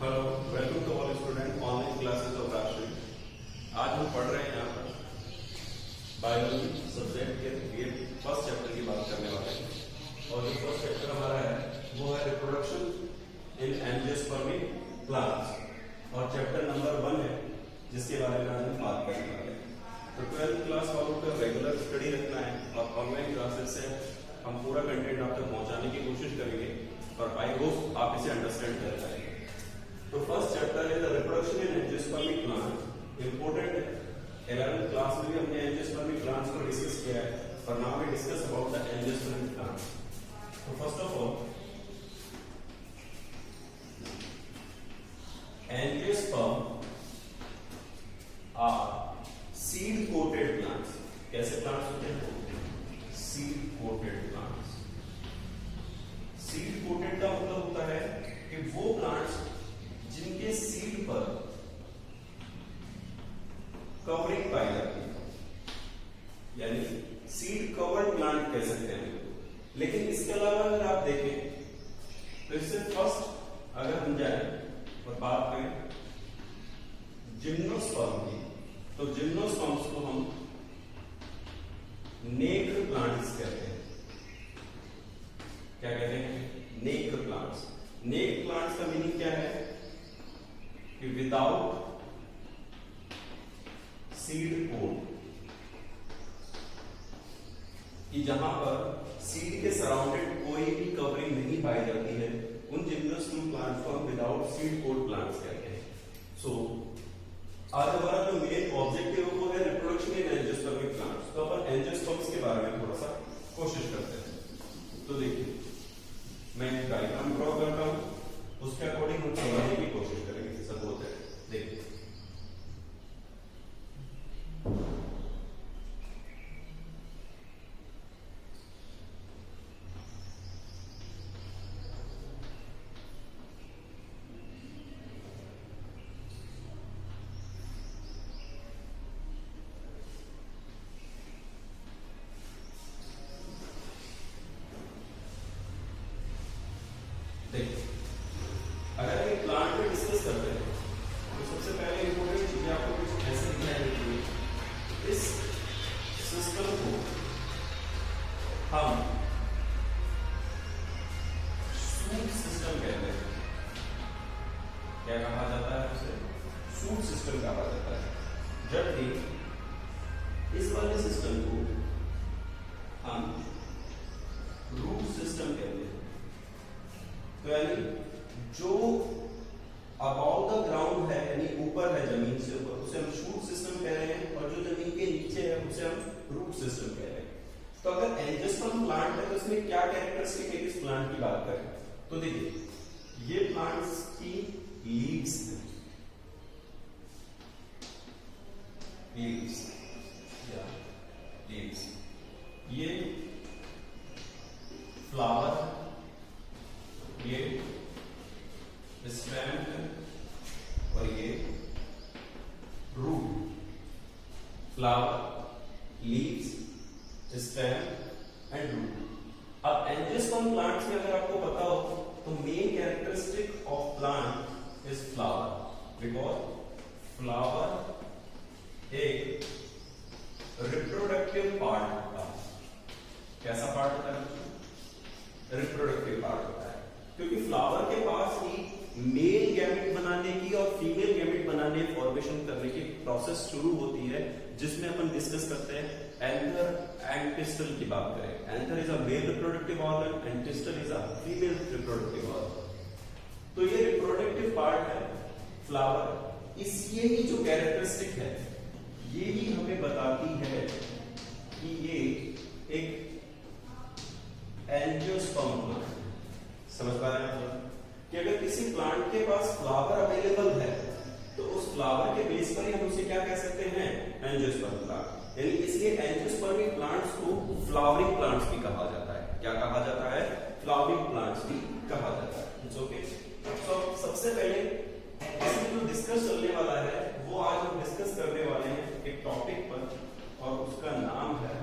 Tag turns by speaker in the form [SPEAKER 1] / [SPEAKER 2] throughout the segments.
[SPEAKER 1] Hello, welcome to all student online classes of राष्ट्रीय। आज हम पढ़ रहे हैं यहाँ पर बायोलॉजी सब्जेक्ट के ये फर्स्ट चैप्टर की बात करने वाले हैं। और जो फर्स्ट चैप्टर हमारा है वो है रिप्रोडक्शन इन एंजियोस्पर्मिक प्लांट्स और चैप्टर नंबर 1 है जिसके बारे में आज हम बात करने वाले हैं। तो 12th क्लास वालों को रेगुलर स्टडी रखना है और ऑनलाइन क्लासेस से हम पूरा कंटेंट आप तक पहुँचाने की कोशिश करेंगे और आई होप आप इसे अंडरस्टैंड कर पाएंगे। तो फर्स्ट चैप्टर है the reproduction in angiospermic plant. Important है, 11th क्लास में भी हमने एंजियोस्पर्मिक प्लांट्स को डिस्कस किया है और now we discuss about the angiospermic plant. तो first of all angiosperm are seed coated plants. कैसे प्लांट्स होते हैं? Seed coated plants. Seed coated का मतलब होता है कि वो प्लांट्स जिनके सीड पर कवरिंग पाई जाती है, यानी सीड कवर्ड प्लांट कह सकते हैं। लेकिन इसके अलावा अगर आप देखें तो इससे फर्स्ट अगर हम जाए और बात करें जिम्नोस्पर्म की, तो जिम्नोस्पर्म्स को हम नेक्ड प्लांट्स कहते हैं। क्या कहते हैं? Naked plants. नेक्ड प्लांट्स का मीनिंग क्या है कि विदाउट सीड कोट, कि जहां पर सीड के सराउंडेड कोई भी कवरिंग नहीं पाई जाती है, उन जिम्नोस्पर्म प्लांट्स को हम विदाउट सीड कोट प्लांट्स कहते हैं। सो आज हमारा जो मेन ऑब्जेक्टिव है वो है रिप्रोडक्शन इन एंजियोस्पर्मिक प्लांट्स। तो अपन एंजियोस्पर्म्स के बारे में थोड़ा सा कोशिश करते हैं। तो देखिए मैं डायग्राम ड्रॉ करता हूं, उसके अकॉर्डिंग हम समझने की कोशिश करेंगे। सब होता है, देखिए अगर एक प्लांट पे डिस्कस करते हैं तो सबसे पहले इंपॉर्टेंट चीजें आपको कुछ ऐसे दिखाई देती है। इस सिस्टम को हम सूट सिस्टम कहते हैं। क्या कहा जाता है उसे? सूट सिस्टम कहा जाता है। जबकि इस वाले सिस्टम को हम रूट सिस्टम कहते हैं। तो यानी जो अबाउट द ग्राउंड है, यानी ऊपर है, जमीन से ऊपर, उसे हम शूट सिस्टम कह रहे हैं, और जो जमीन के नीचे है उसे हम रूट सिस्टम कह रहे हैं। तो अगर एंजियोस्पर्म प्लांट है तो इसमें क्या कैरेक्टरिस्टिक है इस प्लांट की बात करें तो देखिए ये प्लांट्स की लीव्स हैं, लीव्स या लीव्स, ये फ्लावर, ये स्टेम है और ये root. Flower, leaves, stem and root. अब एंजियोस्पर्म प्लांट्स में अगर आपको पता हो तो main characteristic of plant is flower, because flower एक रिप्रोडक्टिव पार्ट होता है। कैसा पार्ट होता है? रिप्रोडक्टिव पार्ट होता है, क्योंकि फ्लावर के पास ही मेल गैमेट बनाने की और फीमेल गैमेट बनाने फॉर्मेशन करने की प्रोसेस शुरू होती है, जिसमें अपन डिस्कस करते हैं एंथर एंड पिस्टल की बात करें। Anther is a male reproductive organ and pistil is a female reproductive organ. तो ये रिप्रोडक्टिव पार्ट है फ्लावर। ये ही जो कैरेक्टरिस्टिक है ये ही हमें बताती है कि ये एक एंजियोस्पर्म प्लांट। समझ पा रहे हैं कि अगर किसी प्लांट के पास फ्लावर अवेलेबल है तो उस फ्लावर के बेस पर ही हम उसे क्या कह सकते हैं? Angiosperm plant. यानी इसलिए एंजियोस्पर्मिक प्लांट्स को फ्लावरिंग प्लांट्स भी कहा जाता है। क्या कहा जाता है? फ्लावरिंग प्लांट्स भी कहा जाता है। It's okay. तो सबसे पहले इसमें जो डिस्कस चलने वाला है वो आज हम डिस्कस करने वाले हैं एक टॉपिक पर और उसका नाम है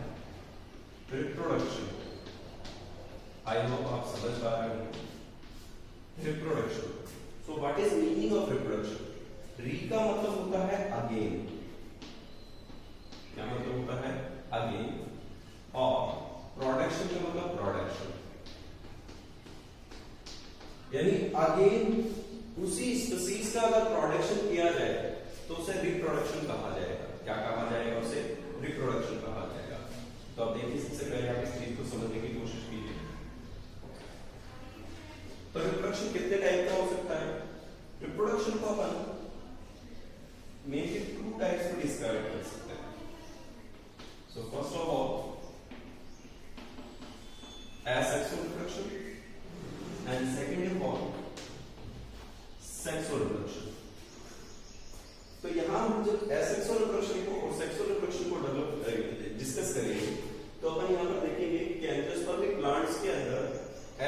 [SPEAKER 1] रिप्रोडक्शन। आई होप आप समझ पा रहे होंगे। Reproduction. So what is meaning of reproduction? री का मतलब होता है अगेन, क्या मतलब होता है? अगेन। और प्रोडक्शन का मतलब प्रोडक्शन, यानी अगेन उसी स्पीसीज का अगर प्रोडक्शन किया जाए तो उसे रिप्रोडक्शन कहा जाएगा। क्या कहा जाएगा? उसे रिप्रोडक्शन कहा जाएगा। तो अब देखिए, सबसे पहले आप इस चीज को समझने की कोशिश कीजिए। तो रिप्रोडक्शन कितने टाइप का हो सकता है? रिप्रोडक्शन को अपन मेनली 2 टाइप्स में डिस्क्राइब कर सकते हैं। So first of all asexual reproduction and second of all sexual reproduction। तो यहां हम जब asexual reproduction को और sexual reproduction को डेवलप करेंगे, डिस्कस करेंगे, तो अपन यहां पर देखेंगे कि एंजियोस्पर्मिक प्लांट्स के अंदर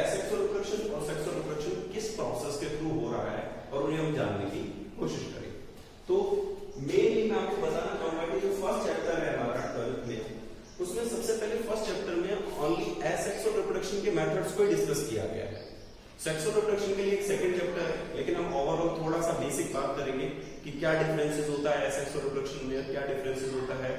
[SPEAKER 1] asexual reproduction और sexual reproduction किस प्रोसेस के थ्रू हो रहा है और उन्हें हम जानने की कोशिश करेंगे। तो मेनली मैं आपको बताना चाहूंगा कि जो फर्स्ट चैप्टर है हमारा 12th में, उसमें सबसे पहले फर्स्ट चैप्टर में ओनली एसेक्सुअल रिप्रोडक्शन के मेथड्स को डिस्कस किया गया है। सेक्सुअल रिप्रोडक्शन के लिए एक सेकंड चैप्टर है, लेकिन हम ओवरऑल थोड़ा सा बेसिक बात करेंगे कि क्या डिफरेंसेस होता है एसेक्सुअल रिप्रोडक्शन में, क्या डिफरेंसेस होता है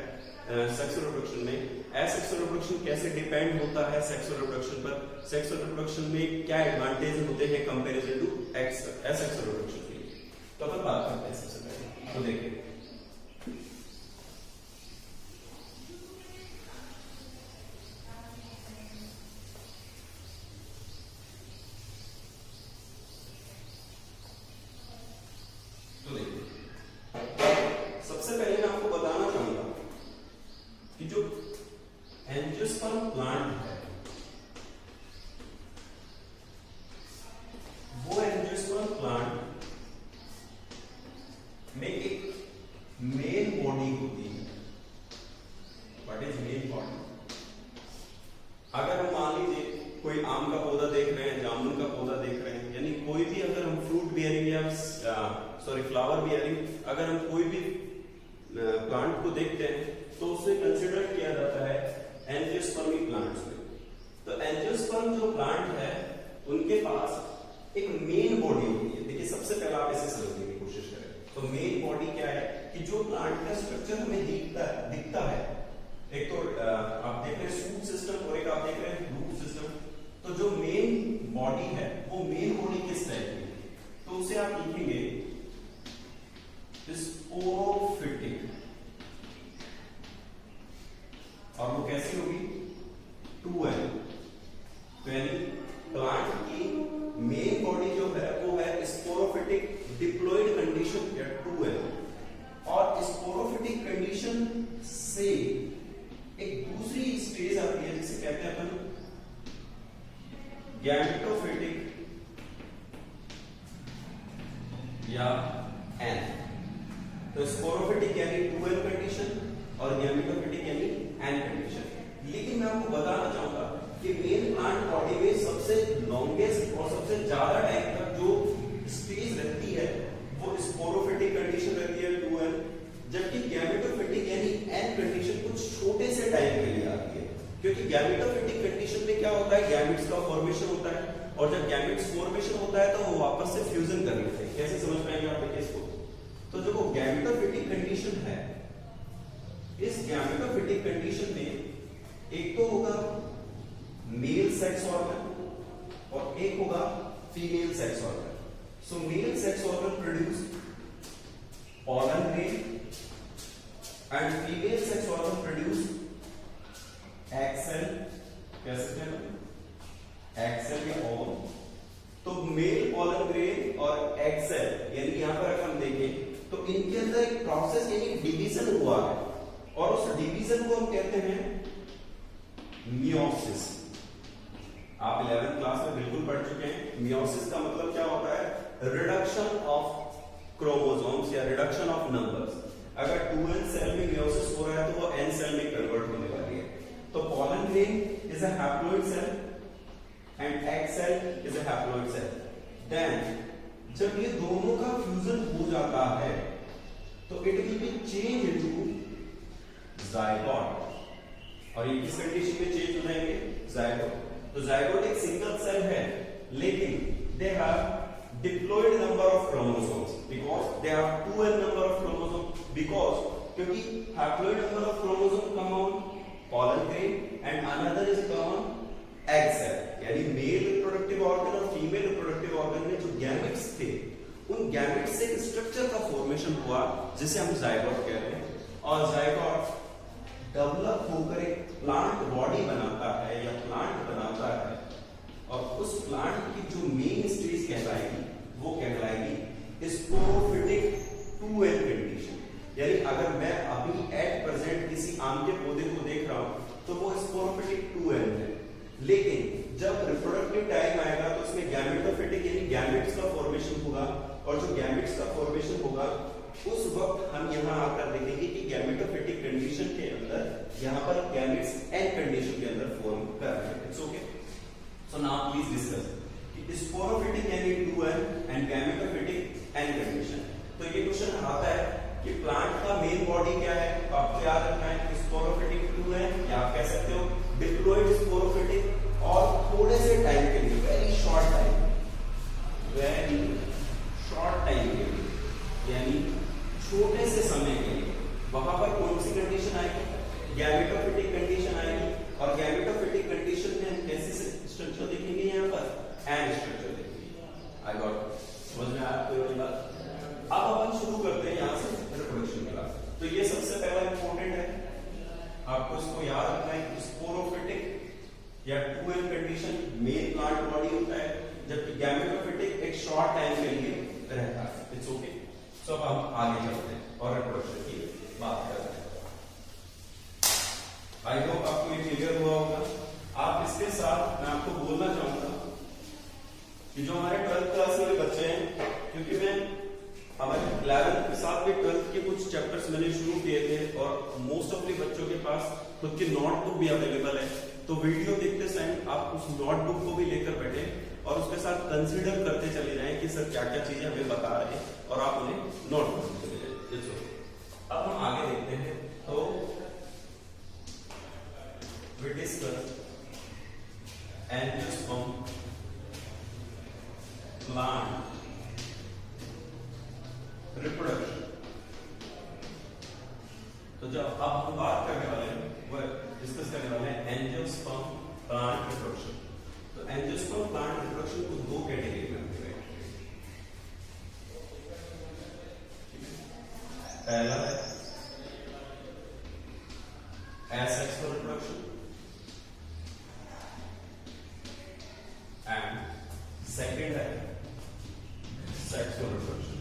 [SPEAKER 1] सेक्सुअल रिप्रोडक्शन में, एसेक्सुअल रिप्रोडक्शन कैसे डिपेंड होता है सेक्सुअल रिप्रोडक्शन पर, सेक्सुअल रिप्रोडक्शन में क्या एडवांटेज होते हैं कंपैरिजन टू एसेक्सुअल रिप्रोडक्शन के लिए। तो अपन बात करते हैं सबसे पहले। तो देखिए, सबसे पहले मैं आपको बताना चाहूंगा कि जो एंजियोस्पर्म प्लांट है, वो एंजियोस्पर्म प्लांट में एक मेन बॉडी होती है। What is main body? अगर हम मान लीजिए कोई आम का पौधा देख रहे हैं, जामुन का पौधा देख रहे हैं, यानी कोई भी अगर हम फ्रूट बियरिंग या फ्लावर बियरिंग अगर हम कोई भी प्लांट को देखते हैं तो उसे कंसिडर किया जाता है एंजियोस्पर्मिक प्लांट्स में। तो एंजियोस्पर्म जो प्लांट है उनके पास एक मेन बॉडी होती है। देखिए, सबसे पहले आप इसे समझने की कोशिश करें। तो मेन बॉडी क्या है कि जो प्लांट का स्ट्रक्चर हमें दिखता है, एक तो आप देख रहे हैं सूट सिस्टम और एक आप देख रहे हैं रूट सिस्टम। तो जो मेन बॉडी है वो मेन बॉडी किस टाइप की है? तो उसे आप लिखेंगे स्पोरोफिटिक, और वो कैसी होगी? 2N। तो यानी प्लांट की मेन बॉडी जो है वो है स्पोरोफिटिक डिप्लॉयड कंडीशन या 2N। और स्पोरोफिटिक कंडीशन से एक दूसरी स्टेज आती है जिसे कहते हैं अपन गैमेटोफिटिक या N। तो स्पोरोफिटिक यानी 2N कंडीशन और गैमेटोफिटिक यानी N कंडीशन। लेकिन मैं आपको बताना चाहूंगा कि मेन प्लांट बॉडी में सबसे लॉन्गेस्ट और सबसे ज्यादा टाइम तक जो स्टेज रहती है वो स्पोरोफिटिक कंडीशन रहती है 2N, जबकि गैमेटोफिटिक यानी N कंडीशन कुछ छोटे से टाइम के लिए आती है। क्योंकि गैमेटोफिटिक कंडीशन में क्या होता है, गैमेट्स का फॉर्मेशन होता है, और जब गैमेट्स फॉर्मेशन होता है तो वो वापस से फ्यूजन कर लेते हैं। कैसे समझ पाएंगे आप देखिए इसको? तो जो वो गैमेटोफिटिक कंडीशन है, इस गैमेटोफिटिक कंडीशन में एक तो होगा मेल सेक्स ऑर्गन और एक होगा female sex organ. So male sex organ produce pollen grain and female sex organ produce egg cell। कह सकते हैं egg cell या ovum। तो मेल pollen grain और egg cell यानी यहां पर अगर हम देखें तो इनके अंदर एक प्रोसेस यानी डिवीजन हुआ है, और उस डिवीजन को हम कहते हैं मियोसिस। आप 11th क्लास में बिल्कुल पढ़ चुके हैं। मियोसिस का मतलब क्या होता है? रिडक्शन ऑफ क्रोमोसोम्स या रिडक्शन ऑफ नंबर्स। अगर 2N सेल में मियोसिस हो रहा है तो वो N सेल में कन्वर्ट होने वाली है। तो pollen grain is a haploid cell and egg cell is a haploid cell। Then जब ये दोनों का फ्यूजन हो जाता है तो it will be change into zygote, और ये किस कंडीशन में चेंज हो जाएंगे? जायगोट। तो जायगोट एक सिंगल सेल है, लेकिन they have diploid number of chromosomes because they have 2n number of chromosomes because क्योंकि haploid number of chromosomes come on pollen grain and another is come on egg cell, यानी male reproductive organ और female reproductive organ में जो gametes थे उन gametes से एक structure का फॉर्मेशन हुआ जिसे हम जाइगोट कह रहे हैं और जाइगोट डेवलप होकर एक प्लांट बॉडी बनाता है या प्लांट बनाता है और उस प्लांट की जो मेन स्टेज कहलाएगी वो कहलाएगी स्पोरोफिटिक 2n कंडीशन। यानी अगर मैं अभी एट प्रेजेंट किसी आम के पौधे को देख रहा हूं तो वो स्पोरोफिटिक 2n है, लेकिन जब रिप्रोडक्टिव टाइम आएगा तो उसमें गैमेटोफिटिक यानी गैमेट्स का फॉर्मेशन होगा और जो गैमेट्स का फॉर्मेशन होगा उस वक्त हम यहाँ आकर देखेंगे कि गैमेटोफिटिक कंडीशन के अंदर यहाँ पर गैमेट्स n कंडीशन के अंदर फॉर्म कर रहे हैं। It's okay. So now please discuss कि स्पोरोफिटिक यानी 2n and gametophytic n condition. तो ये क्वेश्चन आता है कि प्लांट का मेन बॉडी क्या है, तो आपको याद रखना है स्पोरोफिटिक 2n या आप कह सकते हो डिप्लॉइड स्पोरोफिटिक और थोड़े से टाइम के लिए वेरी शॉर्ट टाइम के लिए यानी छोटे से समय के लिए वहां पर कौन सी कंडीशन आएगी, गैमेटोफिटिक कंडीशन आएगी और गैमेटोफिटिक कंडीशन में हम कैसे स्ट्रक्चर देखेंगे, यहाँ पर एन स्ट्रक्चर देखेंगे। आई गॉट, समझ में आया कोई वाली बात? अब अपन शुरू करते हैं यहाँ से रिप्रोडक्शन क्लास। तो ये सबसे पहला इंपॉर्टेंट है, आपको इसको याद रखना है कि स्पोरोफिटिक या 2n condition main plant body होता है जबकि गैमेटोफिटिक एक शॉर्ट टाइम के लिए रहता है। It's okay. सो अब हम आगे चलते हैं और रिप्रोडक्शन की बात करते हैं। आई होप आपको ये क्लियर हुआ होगा। आप इसके साथ मैं आपको बोलना चाहूंगा कि जो हमारे 12th क्लास के बच्चे हैं, क्योंकि मैं हमारे 11th के साथ भी 12th के कुछ चैप्टर्स मैंने शुरू किए थे और मोस्ट ऑफ द बच्चों के पास खुद की नोटबुक भी अवेलेबल है, तो वीडियो देखते समय आप उस नोटबुक को भी लेकर बैठे और उसके साथ कंसीडर करते चले जाएं कि सर क्या क्या चीजें हमें बता रहे हैं और आप उन्हें नोट करते चले जाएं। अब हम आगे देखते हैं। तो we discuss angiosperm plant reproduction। तो जब अब हम बात करने वाले हैं वो डिस्कस करने वाले हैं एंजियोस्पर्म प्लांट रिप्रोडक्शन। तो एंजियोस्पर्म प्लांट रिप्रोडक्शन को दो कैटेगरी में डिवाइड किया है। पहला है asexual reproduction एंड सेकेंड है सेक्सुअल रिप्रोडक्शन।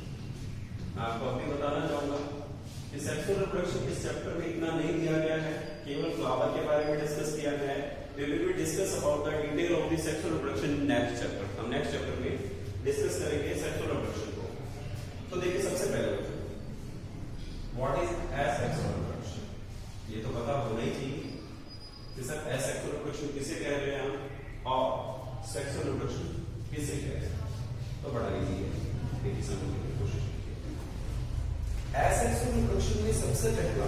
[SPEAKER 1] मैं आपको अभी बताना चाहूंगा कि सेक्सुअल रिप्रोडक्शन इस चैप्टर में इतना नहीं दिया गया है, केवल फ्लावर के बारे में डिस्कस किया गया है। We will discuss about the detail of the sexual reproduction in next chapter। हम नेक्स्ट चैप्टर में डिस्कस करेंगे सेक्सुअल रिप्रोडक्शन को। तो देखिए सबसे पहले व्हाट इज asexual reproduction, ये तो पता होना ही चाहिए कि सर asexual reproduction किसे कह रहे हैं हम और सेक्सुअल रिप्रोडक्शन किसे कह रहे हैं। तो बड़ा इजी है, देखिए समझने की कोशिश कीजिए। asexual reproduction में सबसे पहला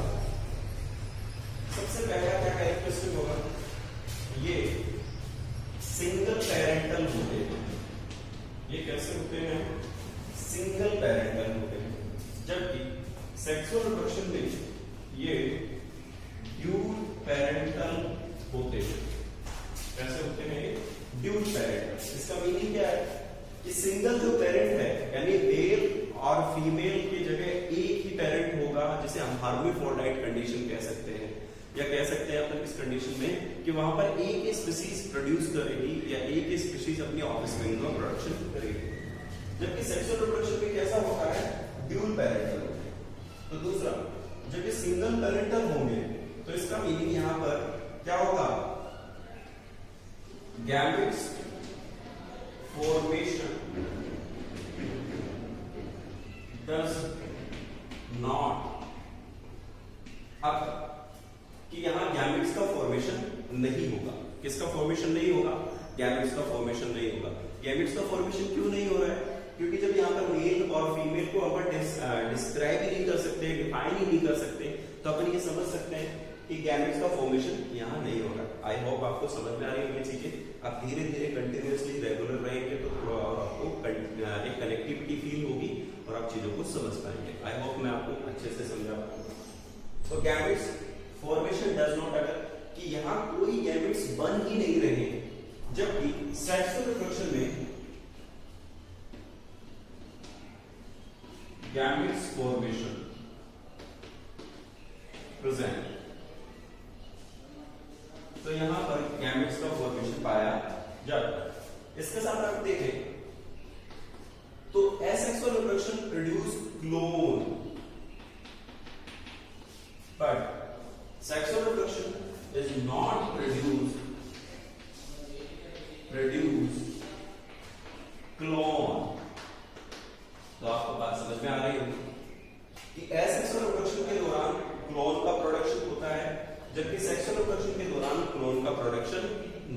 [SPEAKER 1] क्या कैरेक्टरिस्टिक होगा, ये सिंगल पेरेंटल होते हैं। ये कैसे होते हैं, सिंगल पेरेंटल होते हैं, जबकि सेक्सुअल रिप्रोडक्शन में ये ड्यूल पेरेंटल होते हैं। कैसे होते हैं, ड्यूल पेरेंटल। इसका मीनिंग क्या है कि सिंगल जो पेरेंट है यानी मेल और फीमेल की जगह एक ही पेरेंट होगा, जिसे हम हार्मोफोर्डाइट कंडीशन कह सकते हैं, या कह सकते हैं अपन इस कंडीशन में कि वहां पर एक ही स्पीशीज प्रोड्यूस करेगी या एक ही स्पीशीज अपनी ऑफस्प्रिंग का प्रोडक्शन करेगी। जबकि सेक्सुअल रिप्रोडक्शन में कैसा होता है, ड्यूल पेरेंटल। तो दूसरा, जब ये सिंगल पेरेंटल होंगे तो इसका मीनिंग यहां पर क्या होगा, gametes formation does not occur, कि यहां गैमेट्स का फॉर्मेशन नहीं होगा। किसका फॉर्मेशन नहीं होगा, गैमेट्स का फॉर्मेशन नहीं होगा। गैमेट्स का फॉर्मेशन क्यों नहीं हो रहा है, क्योंकि जब यहां पर मेल और फीमेल को अपन डिस्क्राइब ही नहीं कर सकते, डिफाइन ही नहीं कर सकते, तो अपन ये समझ सकते हैं कि गैमेट्स का फॉर्मेशन यहाँ नहीं होगा। आई होप आपको समझ में आ रही होगी चीजें। आप धीरे धीरे कंटिन्यूअसली रेगुलर रहेंगे तो थोड़ा और आपको एक कनेक्टिविटी फील होगी और आप चीजों को समझ पाएंगे। आई होप मैं आपको अच्छे से समझा पाऊंगा। तो गैमेट्स फॉर्मेशन डज नॉट अगर कि यहाँ कोई गैमेट्स बन ही नहीं रहे, जबकि सेक्सुअल रिप्रोडक्शन में गैमेट्स फॉर्मेशन प्रेजेंट। तो यहां पर गैमेट्स का फॉर्मेशन पाया जब इसके साथ आप देखें तो asexual reproduction produce clone, but sexual reproduction is not produce clone. तो आपको बात समझ में आ रही होगी कि एसेक्सुअल रिप्रोडक्शन के दौरान क्लोन का प्रोडक्शन होता है, जबकि सेक्सुअल रिप्रोडक्शन के दौरान क्लोन का प्रोडक्शन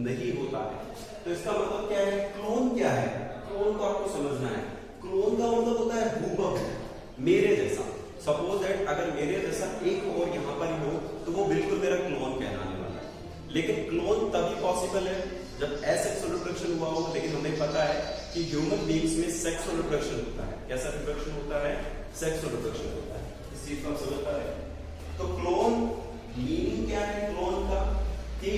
[SPEAKER 1] नहीं होता है। तो इसका मतलब क्या है? क्लोन क्या है? क्लोन को आपको समझना है। क्लोन का मतलब होता है हूबहू, मेरे जैसा। सपोज दैट अगर मेरे जैसा एक और यहाँ पर हो तो वो बिल्कुल मेरा क्लोन कहलाने वाला है। लेकिन क्लोन तभी पॉसिबल है जब एसेक्सुअल रिप्रोडक्शन हुआ हो। लेकिन हमें पता है कि ह्यूमन बीइंग्स में सेक्सुअल रिप्रोडक्शन होता है। कैसा रिप्रोडक्शन होता है? सेक्सुअल रिप्रोडक्शन होता है। इस चीज को आप समझ पा रहे हैं? तो क्लोन मीनिंग क्या है क्लोन का? कि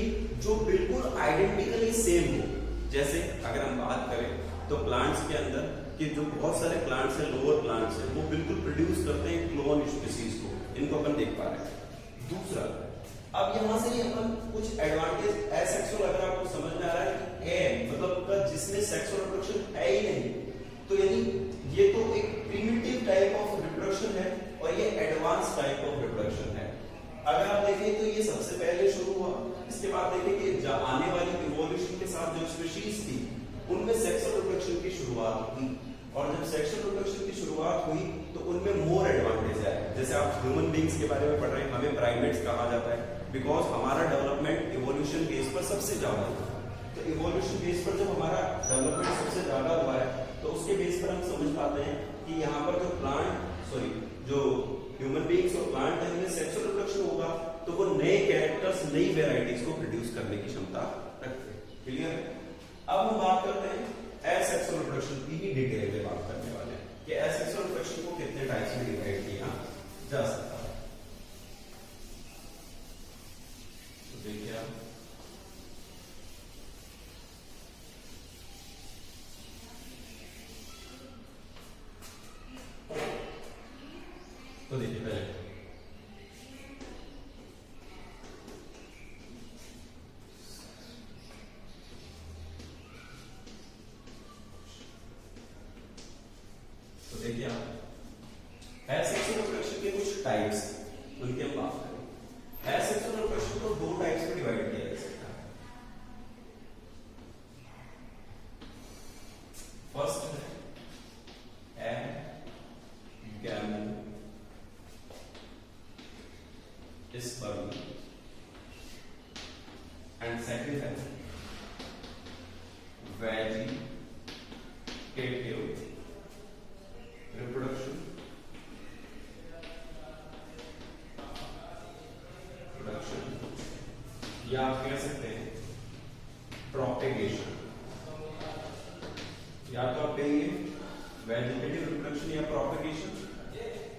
[SPEAKER 1] जो बिल्कुल आइडेंटिकली सेम हो। जैसे अगर हम बात करें तो प्लांट्स के अंदर कि जो बहुत सारे प्लांट्स हैं, लोअर प्लांट्स हैं, वो बिल्कुल प्रोड्यूस करते हैं क्लोन स्पीसीज को। इनको अपन देख पा रहे हैं। दूसरा, अब यहां से अपन कुछ एडवांटेज एसेक्सुअल अगर आपको समझ में आ रहा है कि ए मतलब जिसमें सेक्सुअल रिप्रोडक्शन है ही नहीं, तो यानी ये तो एक प्रिमिटिव टाइप ऑफ रिप्रोडक्शन है और ये एडवांस टाइप ऑफ रिप्रोडक्शन है। अगर आप देखें तो ये सबसे पहले शुरू हुआ, इसके बाद देखें कि आने वाली इवोल्यूशन के साथ जो स्पीशीज थी उनमें सेक्सुअल रिप्रोडक्शन की शुरुआत हुई, और जब सेक्सुअल रिप्रोडक्शन की शुरुआत हुई तो उनमें मोर एडवांटेज आए। जैसे आप ह्यूमन बीइंग्स के बारे में पढ़ रहे हैं, हमें प्राइमेट्स कहा जाता है बिकॉज हमारा डेवलपमेंट इवोल्यूशन बेस पर सबसे ज्यादा हुआ। तो इवोल्यूशन बेस पर जब हमारा डेवलपमेंट सबसे ज्यादा हुआ है तो उसके बेस पर हम समझ पाते हैं कि यहाँ पर जो ह्यूमन बीइंग्स और प्लांट है उनमें सेक्सुअल रिप्रोडक्शन होगा तो वो नए कैरेक्टर्स, नई वेराइटीज को प्रोड्यूस करने की क्षमता रखते हैं। क्लियर है? अब हम बात करते हैं एसेक्सुअल रिप्रोडक्शन की ही डिटेल में बात करने वाले हैं कि एसेक्सुअल रिप्रोडक्शन को कितने टाइप्स में डिवाइड किया जा सकता है। तो देखिए आप तो देखिए पहले देखिए आप एसेक्सुअल रिप्रोडक्शन के कुछ टाइप्स उनके हम बात करें। एसेक्सुअल रिप्रोडक्शन को दो टाइप्स में डिवाइड किया जा सकता है। फर्स्ट है एगैमो स्पर्म एंड सेकंड है वेजिटेटिव reproduction या आप कह सकते हैं प्रोपेगेशन। या तो आप कहेंगे वेजिटेटिव रिप्रोडक्शन या प्रोपेगेशन,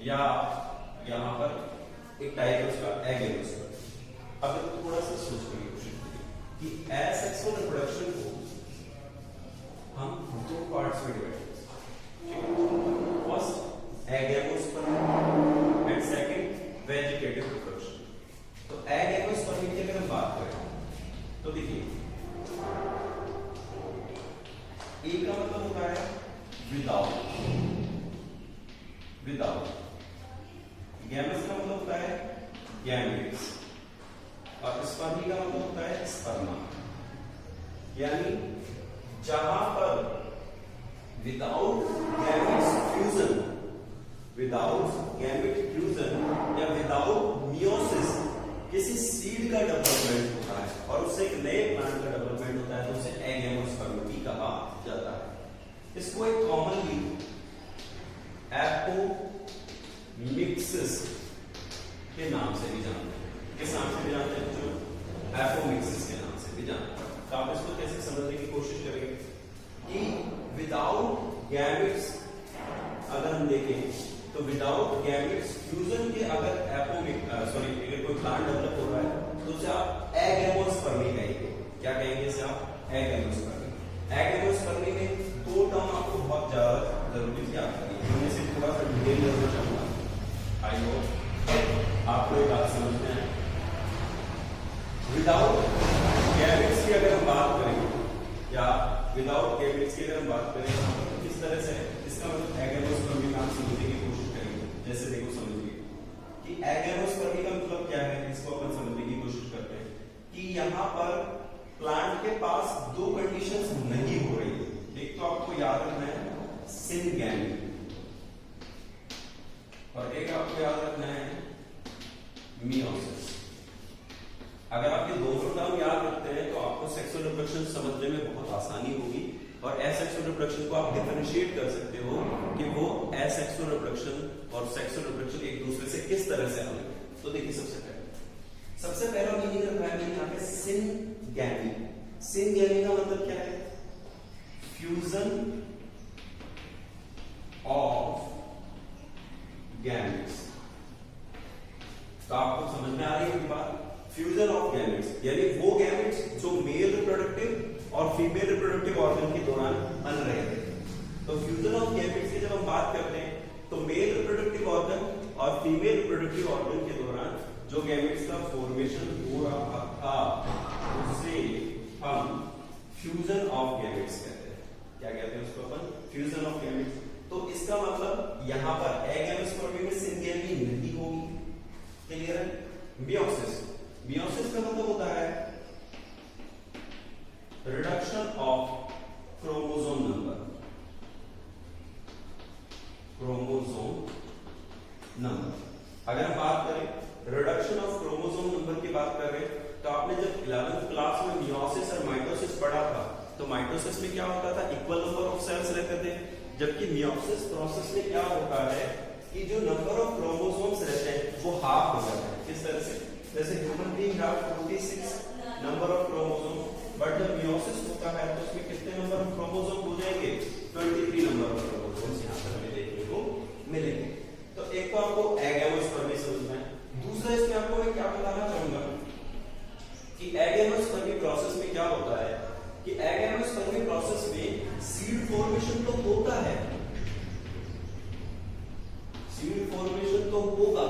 [SPEAKER 1] या यहां पर एक टाइप है उसका एगेमोस्पर्म। अब थोड़ा सा सोचने की कोशिश करिए कि एसेक्सुअल रिप्रोडक्शन को हम दो पार्ट्स में divide agamosperm and second vegetative reproduction. तो एगेमोस्पर्म की अगर हम बात करें तो देखिए ए का मतलब होता है विदाउट, गैमेट्स का मतलब होता है गैमेट्स, और स्पर्मी का मतलब होता है स्पर्मा। यानी जहां पर विदाउट गैमेट फ्यूजन या विदाउट मियोसिस किसी सीड का डेवलपमेंट होता है और उससे एक नए प्लांट का डेवलपमेंट होता है तो उसे एगेमोस्पर्म भी कहा जाता है। इसको एक कॉमनली एपोमिक्सिस के नाम से भी जानते हैं। किस नाम से भी जानते हैं जो एपोमिक्सिस के नाम से भी जानते हैं। तो आप इसको कैसे समझने की कोशिश करेंगे कि विदाउट गैमेट्स अगर हम देखें तो विदाउट गैमेट्स फ्यूजन के अगर अगर कोई प्लांट डेवलप हो रहा है तो उसे आप एगैमोस्पर्मी कहेंगे। क्या कहेंगे इसे आप? एगैमोस्पर्मी। एगैमोस्पर्मी में दो टर्म आपको बहुत ज्यादा जरूरी याद करनी है, उनमें से थोड़ा सा डिटेल करना चाहूंगा। आई होप आपको ये बात समझ में आए। विदाउट गैमेट्स की अगर हम बात करें या विदाउट गैमेट्स की अगर हम बात करें तो किस तरह से इसका मतलब एगैमोस्पर्मी का हम समझने की कोशिश करेंगे। जैसे देखो समझिए कि एगैमोस्पर्मी का मतलब क्या है, इसको अपन समझने की कोशिश करते हैं कि यहाँ पर प्लांट के पास दो कंडीशंस नहीं हो रही है। एक तो आपको याद रखना है सिनगैमी और एक आपको याद रखना है मियोसिस। अगर आप ये दोनों टर्म याद रखते हैं तो आपको सेक्सुअल रिप्रोडक्शन समझने में बहुत आसानी होगी और एसेक्सुअल रिप्रोडक्शन को आप डिफरेंशिएट कर सकते हो कि वो एसेक्सुअल रिप्रोडक्शन और सेक्सुअल रिप्रोडक्शन एक दूसरे से किस तरह से अलग है। तो देखिए सबसे पहला मीनिंग रखा है मैंने यहाँ पे सिनगैमी। सिनगैमी का मतलब क्या है? Fusion of gametes. तो आपको समझ में आ रही है बात? फ्यूजन ऑफ गैमेट्स यानी वो गैमेट्स जो मेल रिप्रोडक्टिव और फीमेल रिप्रोडक्टिव ऑर्गन के दौरान बन रहे थे। तो फ्यूजन ऑफ गैमेट्स की जब हम बात करते हैं तो मेल रिप्रोडक्टिव ऑर्गन और फीमेल रिप्रोडक्टिव ऑर्गन के दौरान जो गैमेट्स का फॉर्मेशन हो रहा था उसे हम फ्यूजन ऑफ गैमेट्स कहते हैं। क्या कहते हैं उसको अपन? Fusion of gametes. तो इसका मतलब यहां पर एगैमोस्पर्मी में सिनगैमी नहीं होगी। क्लियर है? मियोसिस। मियोसिस का मतलब होता है reduction of chromosome number. Chromosome number अगर हम बात करें रिडक्शन ऑफ क्रोमोसोम नंबर की बात कर रहे हैं तो आपने जब 11th क्लास में मियोसिस और माइटोसिस पढ़ा था तो माइटोसिस में क्या होता था? इक्वल नंबर ऑफ सेल्स रहते थे, जबकि मियोसिस प्रोसेस में क्या होता है कि जो नंबर ऑफ क्रोमोसोम्स रहते हैं वो हाफ हो जाता है। किस तरह से? जैसे human being have 46 number of chromosome, but जब मियोसिस होता है तो उसमें कितने नंबर ऑफ क्रोमोसोम हो जाएंगे? 23 नंबर ऑफ क्रोमोसोम्स यहाँ पर हमें देखने को मिलेंगे। तो एक तो आपको एगैमोस्पर्मी समझना है, दूसरा इसमें आपको मैं क्या बताना चाहूंगा कि एगैमोस्पर्मी प्रोसेस में क्या होता है कि एगैमोस्पर्मी प्रोसेस में सीड फॉर्मेशन तो होता है, सीड फॉर्मेशन तो होगा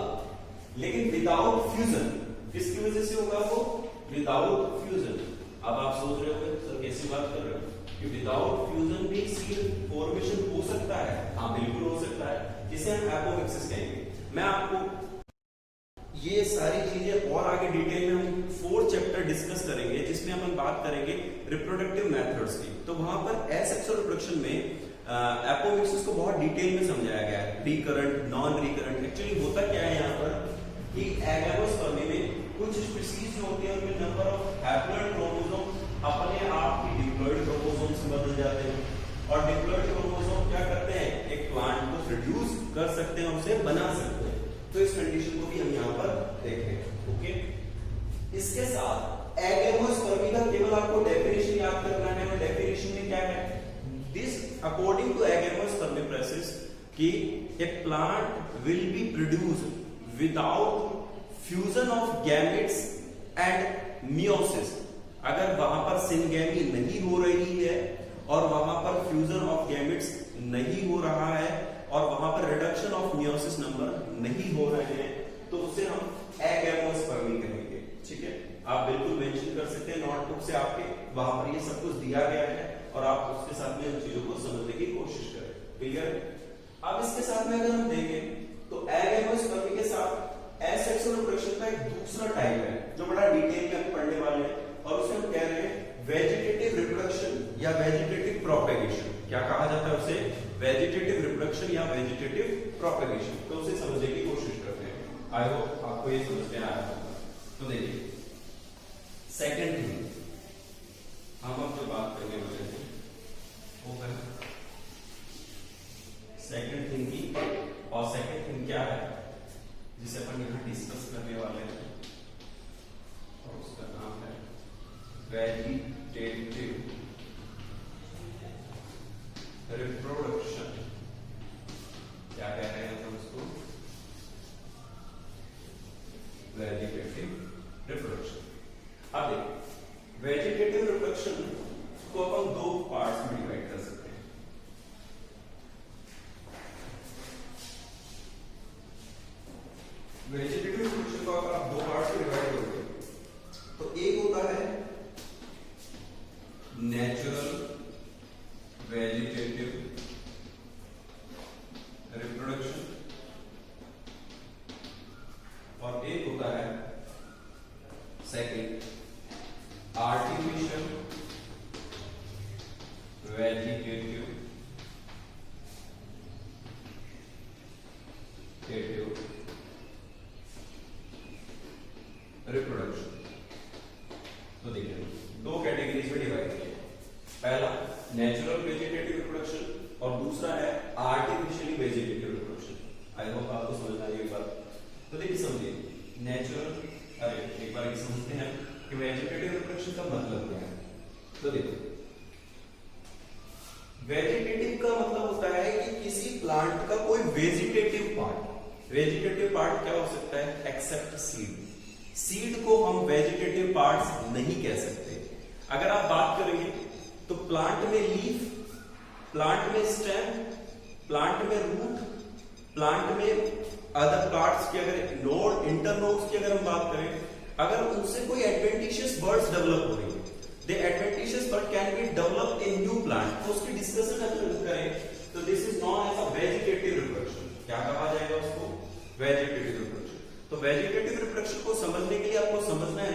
[SPEAKER 1] लेकिन विदाउट फ्यूजन। किसकी वजह से होगा वो? Without fusion. अब आप सोच रहे होंगे सर कैसी बात कर रहे हो कि विदाउट फ्यूजन भी सीड फॉर्मेशन हो सकता है? हाँ बिल्कुल हो सकता है, जिसे हम एपोमिक्सिस कहेंगे। मैं आपको ये सारी चीजें और आगे डिटेल में हम 4th चैप्टर डिस्कस करेंगे जिसमें हम बात करेंगे रिप्रोडक्टिव मेथड्स की। तो वहां पर एसेक्सुअल रिप्रोडक्शन में एपोमिक्सिस को बहुत डिटेल में समझाया गया है, रिकरेंट, नॉन रिकरेंट। एक्चुअली होता क्या है यहाँ पर कि एगैमोस्पर्मी में कुछ स्पीशीज जो होती है उनमें नंबर ऑफ हैप्लॉइड क्रोमोसोम अपने आप ही डिप्लॉइड क्रोमोसोम से बदल जाते हैं और डिप्लॉइड क्रोमोसोम क्या करते हैं? एक प्लांट को प्रोड्यूस कर सकते हैं और उसे बना सकते हैं। तो इस कंडीशन को भी हम यहाँ पर देखें। ओके, इसके साथ एगैमोस्पर्मी का केवल आपको डेफिनेशन याद करना है और डेफिनेशन में क्या है? This according to agamospermy process कि a plant will be produced without fusion of gametes and meiosis. अगर वहां पर सिनगैमी नहीं हो रही है और वहां पर फ्यूजन ऑफ गैमेट्स नहीं हो रहा है और वहां पर रिडक्शन ऑफ मियोसिस नंबर नहीं हो रहे हैं तो उसे हम एगैमोस्पर्मी कहेंगे। ठीक है, आप बिल्कुल मेंशन कर सकते हैं नोटबुक से आपके, वहां पर ये सब कुछ दिया गया है और आप उसके साथ में इन चीजों को समझने की कोशिश करें। क्लियर? अब इसके साथ में अगर हम देखें तो एगैमोस्पर्मी के साथ एसेक्सुअल रिप्रोडक्शन का एक दूसरा टाइप है जो बड़ा डिटेल में हम पढ़ने वाले हैं और उसे हम कह रहे हैं वेजिटेटिव रिप्रोडक्शन या वेजिटेटिव प्रोपेगेशन। क्या कहा जाता है उसे? वेजिटेटिव रिप्रोडक्शन या वेजिटेटिव प्रोपेगेशन। तो उसे समझने की कोशिश करते हैं। आई होप आपको ये समझ में आया होगा। तो देखिए सेकंड थिंग हम अब जो बात करने वाले हैं वो है सेकंड थिंग की, और सेकंड थिंग क्या है जिसे अपन यहां डिस्कस करने वाले हैं रिप्रोडक्शन को अपन दो पार्ट्स में डिवाइड कर सकते हैं। वेजिटेटिव रिप्रोडक्शन को अगर आप दो पार्ट्स में डिवाइड करोगे तो एक होता है नेचुरल वेजिटेटिव रिप्रोडक्शन और एक होता है सेकंड आर्टिफिशियल वेजिटेटिव रिप्रोडक्शन। तो देखिए दो कैटेगरीज में डिवाइड किया, पहला नेचुरल वेजिटेटिव रिप्रोडक्शन और दूसरा है artificially vegetative reproduction. I hope आपको समझ आ रही बात। तो देखिए समझिए नेचुरल, अरे एक बार समझते हैं कि वेजिटेटिव रिप्रोडक्शन का मतलब क्या है। तो देखो वेजिटेटिव का मतलब होता है कि किसी प्लांट का कोई वेजिटेटिव पार्ट क्या हो सकता है एक्सेप्ट सीड। सीड को हम वेजिटेटिव पार्ट्स नहीं कह सकते। अगर आप बात करेंगे तो प्लांट में लीफ, प्लांट में स्टेम, प्लांट में रूट, प्लांट में अदर पार्ट्स की अगर नोड इंटरनोड्स की अगर हम बात करें, अगर उनसे कोई एडवेंटिशियस बर्ड्स डेवलप हो रही है, the adventitious bud can be develop in new plant, तो उसकी डिस्कशन अगर करें तो this is known as a vegetative reproduction. क्या कहा जाएगा उसको? Vegetative reproduction. तो वेजिटेटिव रिप्रोडक्शन को समझने के लिए आपको समझना है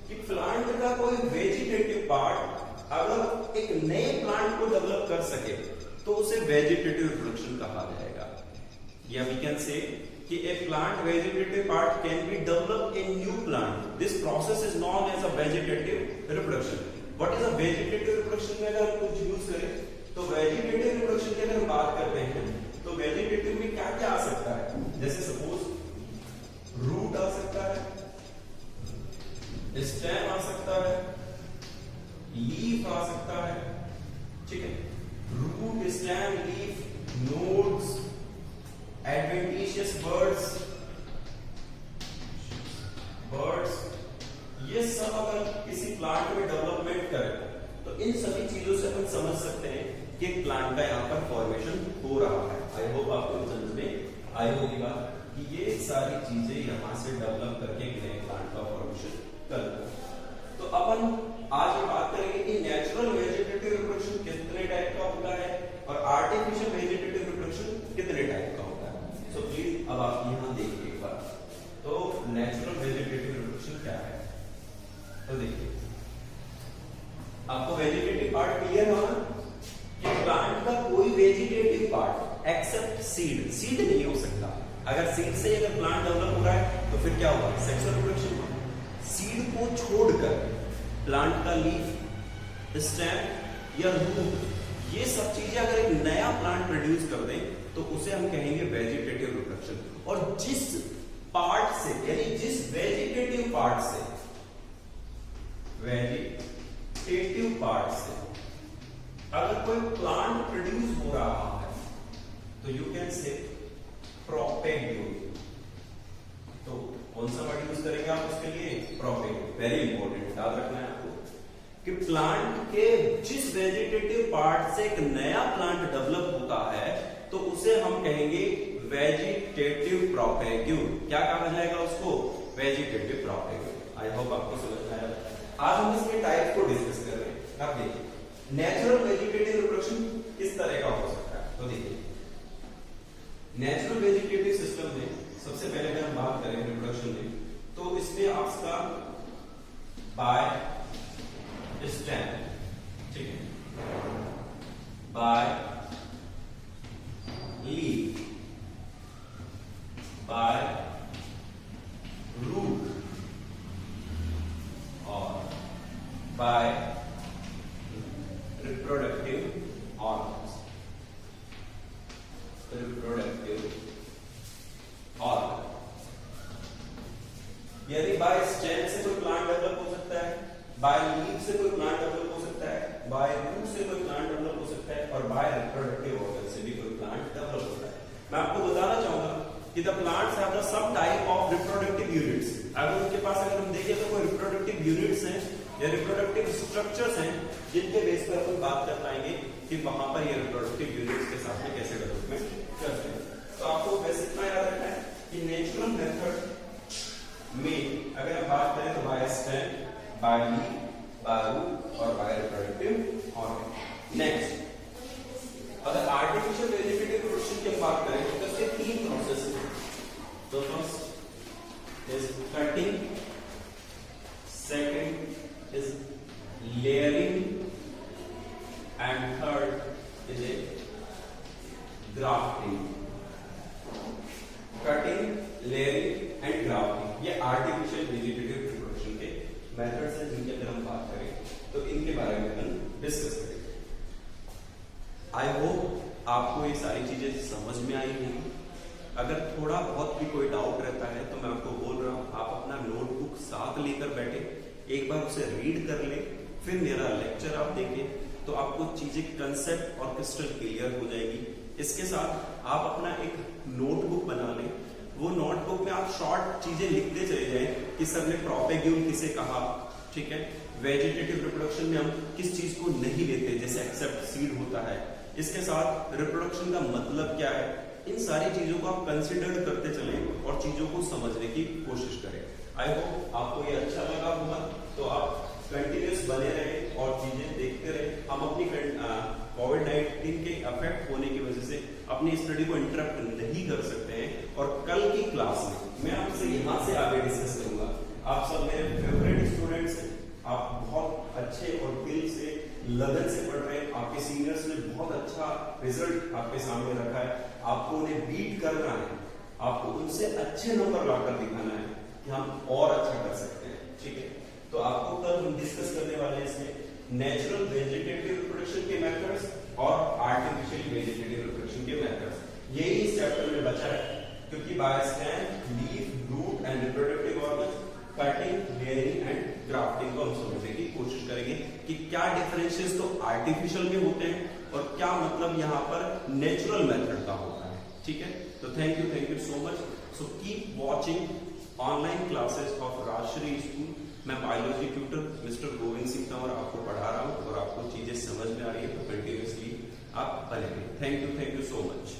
[SPEAKER 1] कि प्लांट का कोई वेजिटेटिव पार्ट अगर एक नए प्लांट को डेवलप कर सके तो उसे वेजिटेटिव रिप्रोडक्शन कहा जाएगा। या वी कैन से कि a plant vegetative part can be developed in new plant. This process is known as a vegetative reproduction. What is a vegetative reproduction में अगर कुछ यूज करें तो वेजिटेटिव रिप्रोडक्शन की अगर हम बात करते हैं तो वेजिटेटिव में क्या क्या आ सकता है, जैसे सपोज रूट आ सकता है, स्टेम आ सकता है, लीफ आ सकता है, ठीक है, root, stem, leaf, nodes, adventitious buds, ये सब अगर किसी प्लांट में डेवलपमेंट करें तो इन सभी चीजों से अपन समझ सकते हैं कि प्लांट का यहाँ पर फॉर्मेशन हो रहा है। आई होप आपको समझ में आई होगी बात कि ये सारी चीजें यहाँ से डेवलप करके नए प्लांट का फॉर्मेशन करते हैं। तो अपन आज ये बात करेंगे कि नेचुरल वेजिटेटिव रिप्रोडक्शन कितने टाइप का होता है और आर्टिफिशियल वेजिटेटिव रिप्रोडक्शन कितने टाइप का होता है। सो प्लीज अब आप यहाँ देखिए एक बार, तो नेचुरल वेजिटेटिव रिप्रोडक्शन क्या है। तो देखिए आपको वेजिटेटिव पार्ट क्लियर होना कि प्लांट का कोई वेजिटेटिव पार्ट एक्सेप्ट सीड नहीं हो सकता। अगर सीड से अगर प्लांट डेवलप हो रहा है तो फिर क्या होगा, सेक्सुअल रिप्रोडक्शन होगा। सीड को छोड़कर प्लांट का लीफ, स्टेम या रूट, ये सब चीजें अगर एक नया प्लांट प्रोड्यूस कर दें तो उसे हम कहेंगे वेजिटेटिव रिप्रोडक्शन। और जिस पार्ट से यानी जिस वेजिटेटिव पार्ट से अगर कोई प्लांट प्रोड्यूस हो रहा है तो यू कैन से प्रोपेग्यूल। तो कौन सा वर्ड यूज करेंगे आप उसके लिए? प्रोपेग्यूल। वेरी इंपॉर्टेंट, याद रखना है आपको कि प्लांट के जिस वेजिटेटिव पार्ट से एक नया प्लांट डेवलप होता है तो उसे हम कहेंगे वेजिटेटिव प्रोपेग्यूल। क्या कहा जाएगा उसको? Vegetative propagule. आई होप आपको समझ में आया। आज हम इसके टाइप को डिस्कस कर रहे हैं। अब देखिए नेचुरल वेजिटेटिव रिप्रोडक्शन किस तरह का हो सकता है। तो देखिए नेचुरल वेजिटेटिव सिस्टम में सबसे पहले अगर हम बात करें रिप्रोडक्शन में तो इसमें आपका बाय स्टेम, ठीक है, बाय लीफ, बाय रूट और बाय रिप्रोडक्टिव ऑर्गन्स। यानी बाय स्टेम से कोई प्लांट डेवलप हो सकता है, बाय लीफ से कोई प्लांट डेवलप हो सकता है, बाय रूट से कोई प्लांट डेवलप हो सकता है और बाय रिप्रोडक्टिव ऑर्गन से भी कोई प्लांट डेवलप होता है। मैं आपको बताना चाहूंगा कि the plants have the some type of reproductive units. अगर उनके पास अगर हम देखें तो कोई रिप्रोडक्टिव यूनिट्स हैं या रिप्रोडक्टिव स्ट्रक्चर्स हैं जिनके बेस पर अपन बात कर पाएंगे कि वहां पर ये रिप्रोडक्टिव यूनिट्स के साथ में कैसे डेवलपमेंट करते हैं। तो आपको बस इतना याद रखना है कि नेचुरल मेथड में अगर हम बात करें तो by stem, by leaf, by root और बाय रिप्रोडक्टिव ऑर्गन। नेक्स्ट, अगर आर्टिफिशियल वेजिटेटिव प्रोडक्शन की बात करें तो इसके 3 प्रोसेस हैं। तो first is cutting, second is layering and third is a grafting. Cutting, layering and grafting ये आर्टिफिशियल वेजिटेटिव रिप्रोडक्शन के मेथड्स हैं जिनकी अगर हम बात करें तो इनके बारे में हम डिस्कस करेंगे। आई होप आपको ये सारी चीजें समझ में आई होंगी। अगर थोड़ा बहुत भी कोई डाउट रहता है तो मैं आपको बोल रहा हूं आप अपना नोटबुक साथ लेकर बैठे, एक बार उसे रीड कर ले, फिर मेरा लेक्चर आप देखें तो आपको चीजें कंसेप्ट और क्रिस्टल क्लियर हो जाएगी। इसके साथ आप अपना एक नोटबुक बना लें, वो नोटबुक में आप शॉर्ट चीजें लिखते चले जाएं कि सर ने प्रोपेग्यूल किसे कहा, ठीक है, वेजिटेटिव रिप्रोडक्शन में हम किस चीज को नहीं लेते जैसे एक्सेप्ट सीड होता है, इसके साथ रिप्रोडक्शन का मतलब क्या है, इन सारी चीजों को आप कंसिडर करते चले और चीजों को समझने की कोशिश करें। आई होप आपको ये अच्छा लगा होगा, तो आप कंटिन्यूस बने रहे और चीजें देखते रहे। हम अपनी कोविड-19 के अफेक्ट होने की वजह से अपनी स्टडी को इंटरप्ट नहीं कर सकते हैं और कल की क्लास में मैं आपसे यहाँ से आगे डिस्कस करूंगा। आप सब मेरे फेवरेट स्टूडेंट्स हैं, आप बहुत अच्छे और दिल से लगन से पढ़ रहे हैं, आपके सीनियर्स ने बहुत अच्छा रिजल्ट आपके सामने रखा है, आपको उन्हें बीट करना है, आपको उनसे अच्छे नंबर लाकर दिखाना है कि हम और अच्छा कर सकते हैं, ठीक है। तो आपको कल हम डिस्कस करने वाले हैं इसमें नेचुरल वेजिटेटिव रिप्रोडक्शन के मेथड्स और आर्टिफिशियल वेजिटेटिव रिप्रोडक्शन के मेथड्स। यही इस चैप्टर में बचा है क्योंकि by stem, leaf, root and reproductive organ, cutting, layering and grafting को हम समझने की कोशिश करेंगे कि क्या डिफरेंशियस तो आर्टिफिशियल के होते हैं और क्या मतलब यहाँ पर नेचुरल मेथड का होता है, ठीक है। तो thank you so much. So keep watching online classes of Rajshree school. मैं biology tutor mister Govind Singh Tanwar आपको पढ़ा रहा हूँ और आपको चीजें समझ में आ रही है तो कंटिन्यूसली आप बने रहिए। Thank you so much.